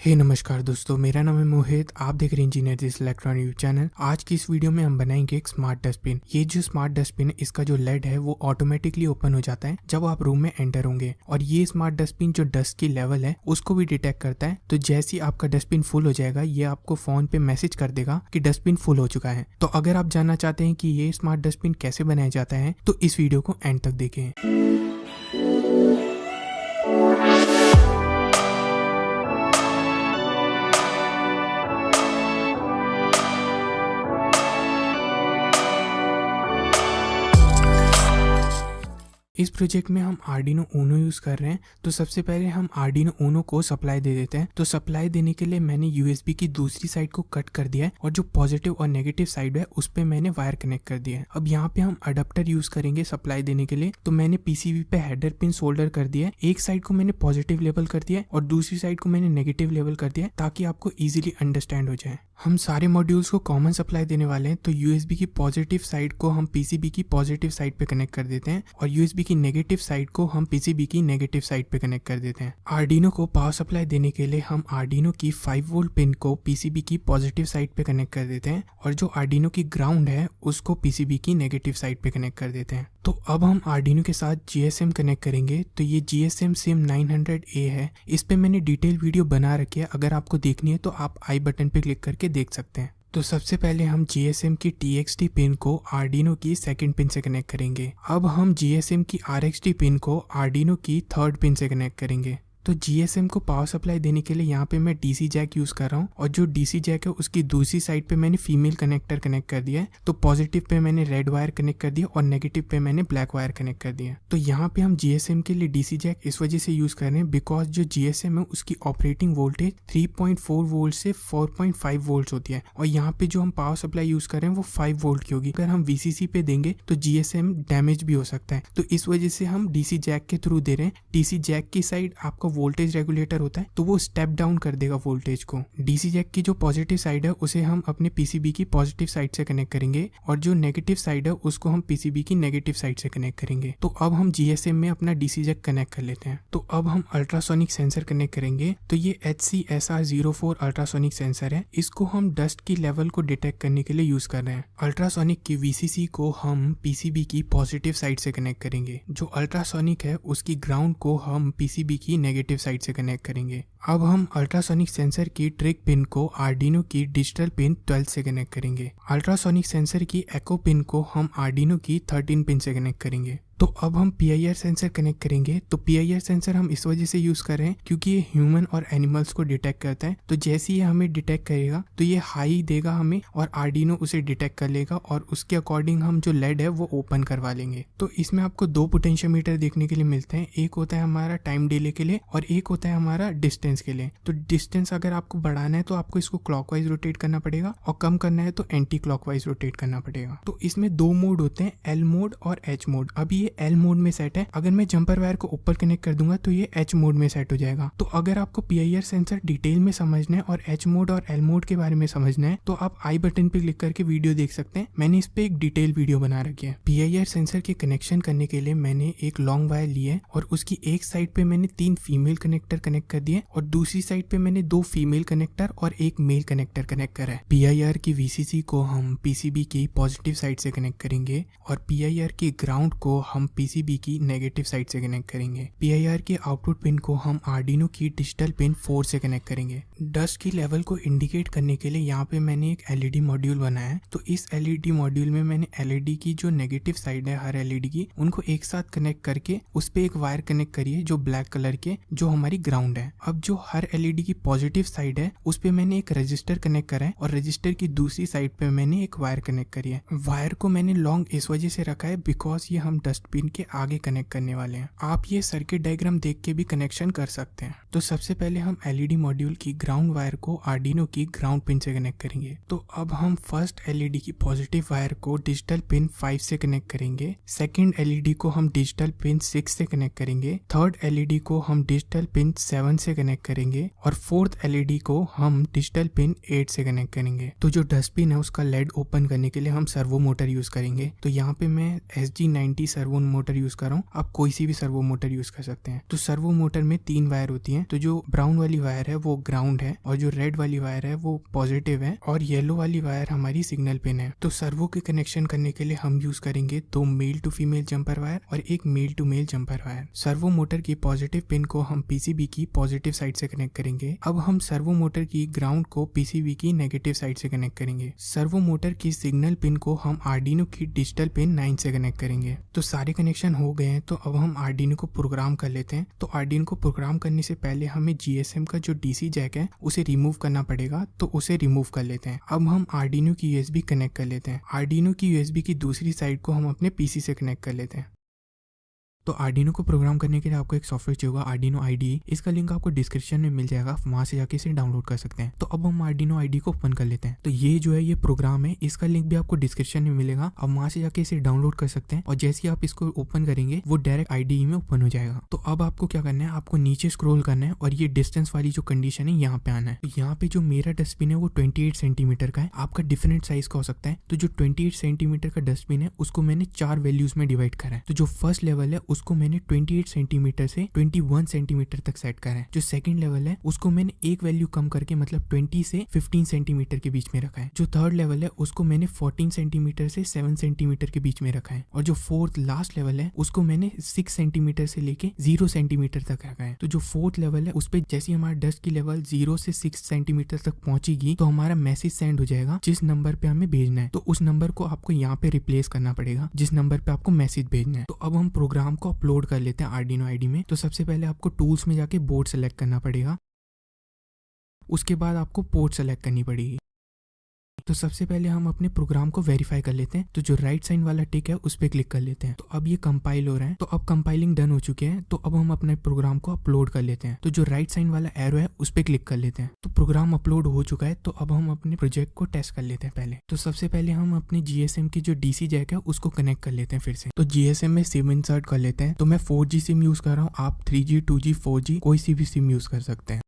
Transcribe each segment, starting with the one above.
नमस्कार दोस्तों, मेरा नाम है मोहित। आप देख रहे हैं engineer this electronic YouTube channel. आज की इस वीडियो में हम बनाएंगे एक स्मार्ट डस्टबिन। ये जो स्मार्ट डस्टबिन है, इसका जो लेड है वो ऑटोमेटिकली ओपन हो जाता है जब आप रूम में एंटर होंगे। और ये स्मार्ट डस्टबिन जो डस्ट की लेवल है उसको भी डिटेक्ट करता है। तो जैसे ही आपका डस्टबिन फुल हो जाएगा, ये आपको फोन पे मैसेज कर देगा कि डस्टबिन फुल हो चुका है। तो अगर आप जानना चाहते हैं कि ये स्मार्ट डस्टबिन कैसे बनाया जाता है तो इस वीडियो को एंड तक देखें। इस प्रोजेक्ट में हम आर्डिनो ऊनो यूज कर रहे हैं। तो सबसे पहले हम आर्डिनो ऊनो को सप्लाई दे देते हैं। तो सप्लाई देने के लिए मैंने यूएसबी की दूसरी साइड को कट कर दिया है और जो पॉजिटिव और नेगेटिव साइड है उस पे मैंने वायर कनेक्ट कर दिया है। अब यहाँ पे हम अडेप्टर यूज करेंगे सप्लाई देने के लिए। तो मैंने पीसीबी पे हेडर पिन सोल्डर कर दिया है। एक साइड को मैंने पॉजिटिव लेबल कर दिया है और दूसरी साइड को मैंने नेगेटिव लेबल कर दिया है ताकि आपको इजीली अंडरस्टैंड हो जाए। हम सारे मॉड्यूल्स को कॉमन सप्लाई देने वाले हैं। तो यूएसबी की पॉजिटिव साइड को हम पीसीबी की पॉजिटिव साइड पे कनेक्ट कर देते हैं और यूएसबी की नेगेटिव साइड को हम पीसीबी की नेगेटिव साइड पे कनेक्ट कर देते हैं। आर्डिनो को पावर सप्लाई देने के लिए हम आर्डिनो की 5 वोल्ट पिन को पीसीबी की पॉजिटिव साइड पे कनेक्ट कर देते हैं और जो आर्डिनो की ग्राउंड है उसको पीसीबी की नेगेटिव साइड पे कनेक्ट कर देते हैं। तो अब हम आर्डिनो के साथ जीएसएम कनेक्ट करेंगे। तो ये जीएसएम सिम 900A है। इस पे मैंने डिटेल वीडियो बना रखी है, अगर आपको देखनी है तो आप आई बटन पे क्लिक करके देख सकते हैं। तो सबसे पहले हम जीएसएम की TXT पिन को आर्डिनो की सेकंड पिन से कनेक्ट करेंगे। अब हम जीएसएम की RXT पिन को आर्डिनो की थर्ड पिन से कनेक्ट करेंगे। तो जीएसएम को पावर सप्लाई देने के लिए यहाँ पे मैं डीसी जैक यूज कर रहा हूँ और जो डीसी जैक है उसकी दूसरी साइड पे मैंने फीमेल कनेक्टर कनेक्ट कर दिया है। तो पॉजिटिव पे मैंने रेड वायर कनेक्ट कर दिया और नेगेटिव पे मैंने ब्लैक वायर कनेक्ट कर दिया। तो यहाँ पे हम जीएसएम के लिए डीसी जैक इस वजह से यूज कर रहे हैं बिकॉज जो जीएसएम है उसकी ऑपरेटिंग वोल्टेज 3.4 वोल्ट से 4.5 वोल्ट होती है और यहाँ पे जो हम पावर सप्लाई यूज कर रहे हैं वो 5 वोल्ट की होगी। अगर हम वीसीसी पे देंगे तो जीएसएम डैमेज भी हो सकता है। तो इस वजह से हम डीसी जैक के थ्रू दे रहे हैं। डीसी जैक की साइड आपका वोल्टेज रेगुलेटर होता है तो वो स्टेप डाउन कर देगा वोल्टेज को। डीसी जैक की जो पॉजिटिव साइड है उसे हम अपने पीसीबी की पॉजिटिव साइड से कनेक्ट करेंगे और जो नेगेटिव साइड है उसको हम पीसीबी की नेगेटिव साइड से कनेक्ट करेंगे। तो अब हम जीएसएम में अपना डीसी जैक कनेक्ट कर लेते हैं। तो अब हम अल्ट्रासोनिक सेंसर कनेक्ट करेंगे। तो ये HCSR04 अल्ट्रासोनिक सेंसर है। इसको हम डस्ट की लेवल को डिटेक्ट करने के लिए यूज कर रहे हैं। अल्ट्रासोनिक की वीसीसी को हम पीसीबी की पॉजिटिव साइड से कनेक्ट करेंगे। जो अल्ट्रासोनिक है उसकी ग्राउंड को हम पीसीबी की नेगेटिव साइड से कनेक्ट करेंगे। अब हम अल्ट्रासोनिक सेंसर की ट्रिक पिन को आर्डिनो की डिजिटल पिन 12 से कनेक्ट करेंगे। अल्ट्रासोनिक सेंसर की एको पिन को हम आर्डिनो की 13 पिन से कनेक्ट करेंगे। तो अब हम PIR सेंसर कनेक्ट करेंगे। तो PIR सेंसर हम इस वजह से यूज कर रहे हैं क्योंकि ये ह्यूमन और एनिमल्स को डिटेक्ट करता है। तो जैसे ही हमें डिटेक्ट करेगा तो ये हाई देगा हमें और आर्डिनो उसे डिटेक्ट कर लेगा और उसके अकॉर्डिंग हम जो लेड है वो ओपन करवा लेंगे। तो इसमें आपको 2 पोटेंशियोमीटर देखने के लिए मिलते हैं। एक होता है हमारा टाइम डिले के लिए और एक होता है हमारा डिस्टेंस के लिए। तो डिस्टेंस अगर आपको बढ़ाना है तो आपको इसको क्लॉकवाइज रोटेट करना पड़ेगा और कम करना है तो एंटी क्लॉकवाइज रोटेट करना पड़ेगा। तो इसमें 2 मोड होते हैं, L मोड और H मोड। अभी ये L मोड में सेट है। अगर मैं जंपर वायर को ऊपर कनेक्ट कर दूंगा तो ये H मोड में सेट हो जाएगा। तो अगर आपको PIR सेंसर डिटेल में समझना है और H मोड और L मोड के बारे में समझना है तो आप आई बटन पे क्लिक करके वीडियो देख सकते हैं। मैंने इस पे एक डिटेल वीडियो बना रखी है। PIR सेंसर के कनेक्शन करने के लिए मैंने एक लॉन्ग वायर ली है और उसकी एक साइड पे मैंने 3 फीमेल कनेक्टर कनेक्ट कर दिए और दूसरी साइड पे मैंने 2 फीमेल कनेक्टर और एक मेल कनेक्टर कनेक्ट करा है। PIR की VCC को हम PCB की पॉजिटिव साइड से कनेक्ट करेंगे और PIR की ग्राउंड को हम PCB की नेगेटिव साइड से कनेक्ट करेंगे। PIR के आउटपुट पिन को हम आर्डिनो की डिजिटल पिन 4 से कनेक्ट करेंगे। डस्ट की लेवल को इंडिकेट करने के लिए यहाँ पे मैंने एक LED मॉड्यूल बनाया है। तो इस LED मॉड्यूल में मैंने LED की जो नेगेटिव साइड है हर LED की उनको एक साथ कनेक्ट करके उस पे एक वायर कनेक्ट करिए जो ब्लैक कलर के जो हमारी ग्राउंड है। अब जो हर LED की पॉजिटिव साइड है उस पे मैंने एक रजिस्टर कनेक्ट करा है और रजिस्टर की दूसरी साइड पे मैंने एक वायर कनेक्ट करी है। वायर को मैंने लॉन्ग इस वजह से रखा है बिकॉज ये हम डस्टबिन के आगे कनेक्ट करने वाले हैं। आप ये सर्किट डायग्राम देख के भी कनेक्शन कर सकते हैं। तो सबसे पहले हम LED मॉड्यूल की ग्राउंड वायर को आर्डिनो की ग्राउंड पिन से कनेक्ट करेंगे। तो अब हम फर्स्ट LED की पॉजिटिव वायर को डिजिटल पिन 5 से कनेक्ट करेंगे। सेकंड LED को हम डिजिटल पिन 6 से कनेक्ट करेंगे। थर्ड LED को हम डिजिटल पिन 7 से कनेक्ट करेंगे और फोर्थ LED को हम डिजिटल पिन 8 से कनेक्ट करेंगे। तो जो डस्टबिन है उसका लेड ओपन करने के लिए हम सर्वो मोटर यूज करेंगे। तो यहाँ पे मैं SG90 servo servo motor use कर रहा हूँ, आप कोई सी भी सर्वो मोटर यूज कर सकते हैं। तो सर्वो मोटर में 3 वायर होती हैं। तो जो ब्राउन वाली वायर है वो ग्राउंड है, और जो रेड वाली वायर है वो पॉजिटिव है, और येलो वाली वायर हमारी सिग्नल पिन है। तो सर्वो के कनेक्शन करने के लिए हम यूज करेंगे 2 male to female jumper wire और 1 male to male jumper wire. Servo motor की पॉजिटिव पिन को हम पीसीबी की पॉजिटिव साइड से कनेक्ट करेंगे। अब हम सर्वो मोटर की ग्राउंड को पीसीबी की नेगेटिव साइड से कनेक्ट करेंगे। सर्वो मोटर की सिग्नल पिन को हम आर्डिनो की डिजिटल पिन 9 से कनेक्ट करेंगे। तो सारे कनेक्शन हो गए हैं। तो अब हम आर्डिनो को प्रोग्राम कर लेते हैं। तो आर्डिनो को प्रोग्राम करने से पहले हमें जीएसएम का जो डीसी जैक है उसे रिमूव करना पड़ेगा, तो उसे रिमूव कर लेते हैं। अब हम आर्डिनो की यूएसबी कनेक्ट कर लेते हैं। आर्डिनो की यूएसबी की दूसरी साइड को हम अपने पीसी से कनेक्ट कर लेते हैं। तो आर्डिनो को प्रोग्राम करने के लिए आपको एक सॉफ्टवेयर चाहिए होगा, आर्डिनो आईडीई। इसका लिंक आपको डिस्क्रिप्शन में मिल जाएगा, वहां से जाके इसे डाउनलोड कर सकते हैं। तो अब हम आर्डिनो आईडीई को ओपन कर लेते हैं। तो ये जो है ये प्रोग्राम है, इसका लिंक भी आपको डिस्क्रिप्शन में मिलेगा, अब वहां से जाके इसे डाउनलोड कर सकते हैं। और जैसे ही आप इसको ओपन करेंगे वो डायरेक्ट आईडीई में ओपन हो जाएगा। तो अब आपको क्या करना है, आपको नीचे स्क्रॉल करना है और ये डिस्टेंस वाली जो कंडीशन है यहाँ पे आना है। तो यहाँ पे जो मेरा डस्टबिन है वो 28 सेंटीमीटर का है, आपका डिफरेंट साइज का हो सकता है। तो जो 28 सेंटीमीटर का डस्टबिन है उसको मैंने 4 वैल्यूज में डिवाइड करा है। तो जो फर्स्ट लेवल है उसको मैंने 28 सेंटीमीटर से 21 सेंटीमीटर तक सेट करा है। जो सेकंड लेवल है उसको मैंने एक वैल्यू कम करके मतलब 20 से 15 सेंटीमीटर के बीच में रखा है। जो थर्ड लेवल है उसको मैंने 14 सेंटीमीटर से 7 सेंटीमीटर के बीच में रखा है। और जो फोर्थ लास्ट लेवल है उसको मैंने 6 सेंटीमीटर से लेके 0 सेंटीमीटर तक रखा है। तो जो फोर्थ लेवल है उस पे जैसे हमारा डस्ट की लेवल 0 से 6 सेंटीमीटर तक पहुंचेगी तो हमारा मैसेज सेंड हो जाएगा जिस नंबर पे हमें भेजना है। तो उस नंबर को आपको यहाँ पे रिप्लेस करना पड़ेगा जिस नंबर पे आपको मैसेज भेजना है। तो अब हम प्रोग्राम को अपलोड कर लेते हैं आर्डिनो आईडी में। तो सबसे पहले आपको टूल्स में जाके बोर्ड सेलेक्ट करना पड़ेगा, उसके बाद आपको पोर्ट सेलेक्ट करनी पड़ेगी। तो सबसे पहले हम अपने प्रोग्राम को वेरीफाई कर लेते हैं। तो जो राइट साइड वाला टिक है उस पर क्लिक कर लेते हैं। तो अब ये कंपाइल हो रहा है। तो अब कंपाइलिंग डन हो चुके हैं। तो अब हम अपने प्रोग्राम को अपलोड कर लेते हैं। तो जो राइट साइड वाला एरो है उस पर क्लिक कर लेते हैं। तो प्रोग्राम अपलोड हो चुका है। तो अब हम अपने प्रोजेक्ट को टेस्ट कर लेते हैं पहले। तो सबसे पहले हम अपने जीएसएम की जो डीसी जैक है उसको कनेक्ट कर लेते हैं फिर से। तो जीएसएम में सिम इंसर्ट कर लेते हैं। तो मैं 4G सिम यूज कर रहा हूँ, आप 3G 2G 4G कोई सी भी सिम यूज कर सकते हैं।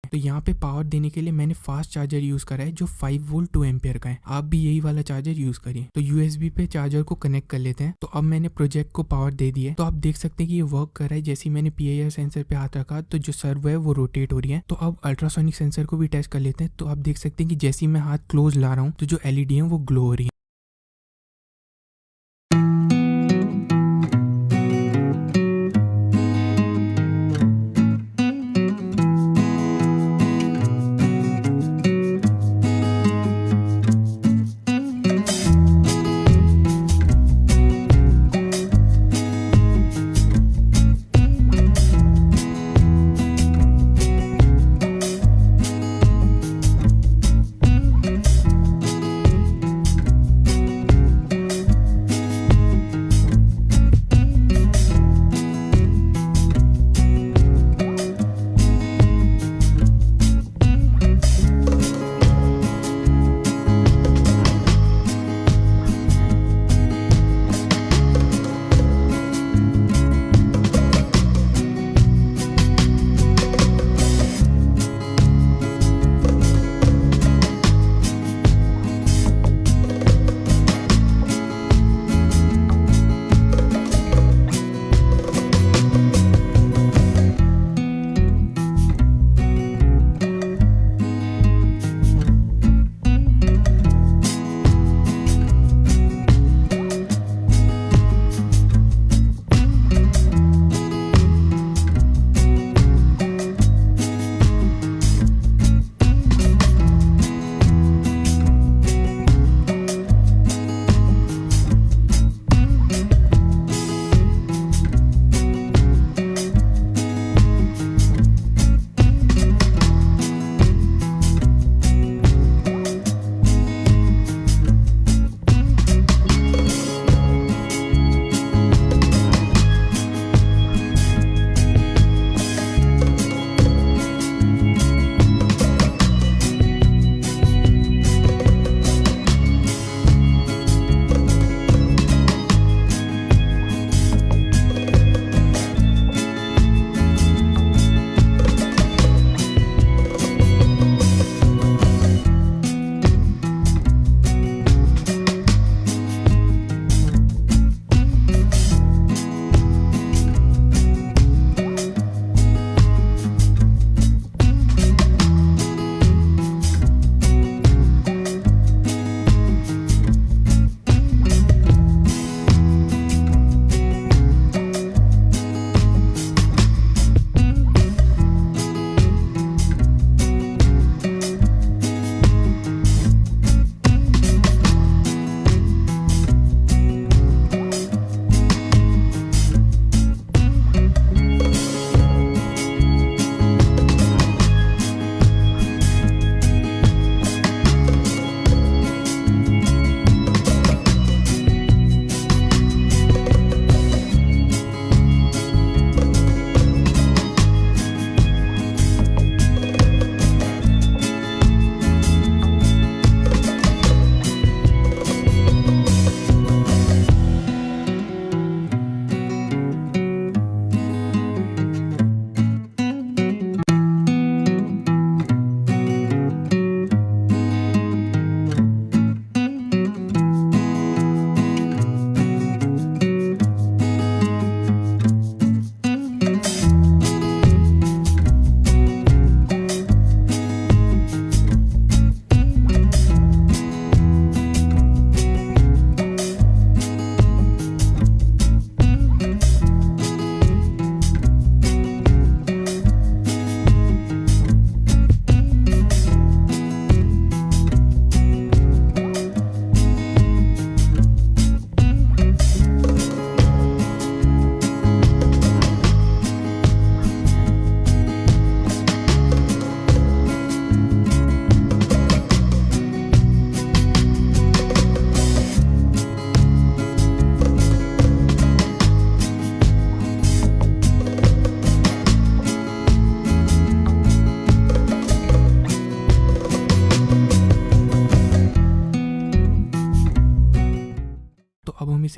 तो यहाँ पे पावर देने के लिए मैंने फास्ट चार्जर यूज करा है जो 5 वोल्ट 2 एम्पियर का है। आप भी यही वाला चार्जर यूज करिए। तो यूएसबी पे चार्जर को कनेक्ट कर लेते हैं। तो अब मैंने प्रोजेक्ट को पावर दे दी है। तो आप देख सकते हैं कि ये वर्क कर रहा है। जैसे मैंने PIR सेंसर पे हाथ रखा तो जो सर्वो है वो रोटेट हो रही है। तो अब अल्ट्रासोनिक सेंसर को भी टेस्ट कर लेते हैं। तो आप देख सकते हैं कि जैसे मैं हाथ क्लोज ला रहा हूँ तो जो LED है वो ग्लो हो रही है।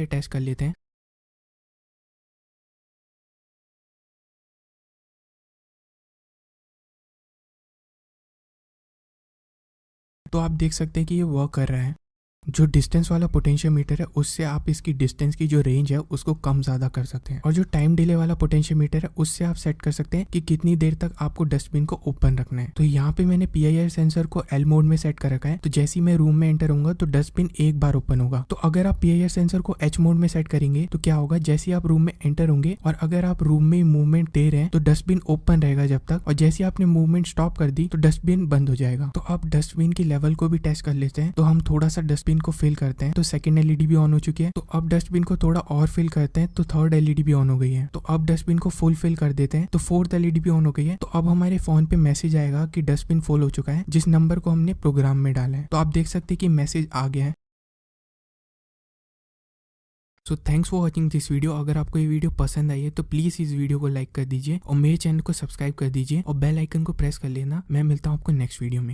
से टेस्ट कर लेते हैं। तो आप देख सकते हैं कि ये वर्क कर रहा है। जो डिस्टेंस वाला पोटेंशियोमीटर है उससे आप इसकी डिस्टेंस की जो रेंज है उसको कम ज़्यादा कर सकते हैं, और जो टाइम डिले वाला पोटेंशियोमीटर है उससे आप सेट कर सकते हैं कि कितनी देर तक आपको डस्टबिन को ओपन रखना है। तो यहाँ पे मैंने PIR सेंसर को L मोड में सेट कर रखा है, तो जैसे ही मैं रूम में एंटर होऊंगा तो डस्टबिन एक बार ओपन होगा। तो अगर आप PIR सेंसर को H मोड में सेट करेंगे तो क्या होगा, जैसे ही आप रूम में एंटर होंगे और अगर आप रूम में मूवमेंट दे रहे हैं तो डस्टबिन ओपन रहेगा जब तक, और जैसे ही आपने मूवमेंट स्टॉप कर दी तो डस्टबिन बंद हो जाएगा। तो आप डस्टबिन की लेवल को भी टेस्ट कर लेते हैं। तो हम थोड़ा सा डस्टबिन को फिल करते हैं, तो सेकंड LED भी ऑन हो चुकी है। तो अब डस्टबिन को थोड़ा और फिल करते हैं, तो थर्ड LED भी ऑन हो गई है। तो अब डस्टबिन को फुल फिल कर देते हैं, तो फोर्थ LED भी ऑन हो गई है। तो अब हमारे फोन पे मैसेज आएगा कि डस्टबिन फुल हो चुका है, जिस नंबर को हमने प्रोग्राम में डाला है। तो आप देख सकते हैं कि मैसेज आ गया है। So thanks for watching this video. अगर आपको ये वीडियो पसंद आई है तो प्लीज़ इस वीडियो को लाइक कर दीजिए और मेरे चैनल को सब्सक्राइब कर दीजिए और बेल आइकन को प्रेस कर लेना। मैं मिलता हूँ आपको नेक्स्ट वीडियो में।